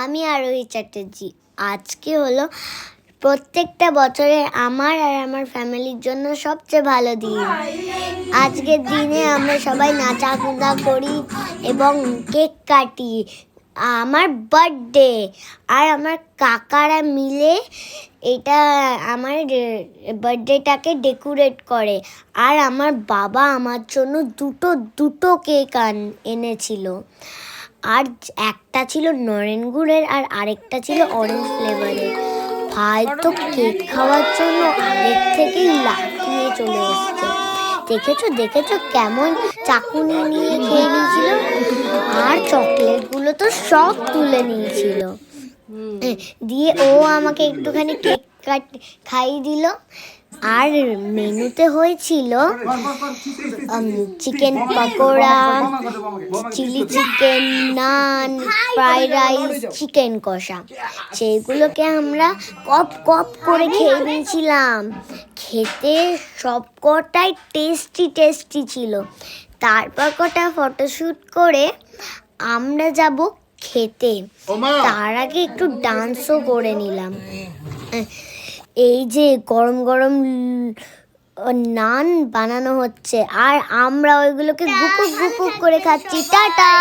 আমি আরোহী চ্যাটার্জি। আজকে হলো প্রত্যেকটা বছরে আমার আর আমার ফ্যামিলির জন্য সবচেয়ে ভালো দিন। আজকের দিনে আমরা সবাই নাচাকুদা করি এবং কেক কাটি। আমার বার্থডে আর আমার কাকারা মিলে এটা আমার বার্থডেটাকে ডেকোরেট করে। আর আমার বাবা আমার জন্য দুটো কেক এনেছিল। আর একটা ছিল নরেন গুড়ের আর আরেকটা ছিল অরেঞ্জ ফ্লেভারের। ভাই তো কেক খাওয়ার জন্য আগের থেকেই লাফিয়ে চলে এসছে। দেখেছো কেমন চাকুনি নিয়ে খেয়ে নিয়েছিল। আর চকলেটগুলো তো সব তুলে নিয়েছিল। দিয়ে ও আমাকে একটুখানি কেক খাইয়ে দিল। আর মেনুতে হয়েছিল চিকেন পকোড়া, চিলি চিকেন, নান, ফ্রাইড রাইস, চিকেন কষা। সেগুলোকে আমরা কপ করে খেয়ে নিয়েছিলাম। খেতে সব কটাই টেস্টি ছিল। তারপর কটা ফটোশ্যুট করে আমরা যাব খেতে। তার আগে একটু ডান্সও করে নিলাম। এই যে গরম গরম নান বানানো হচ্ছে আর আমরা ওইগুলোকে গুপুক করে খাচ্ছি। টাটা।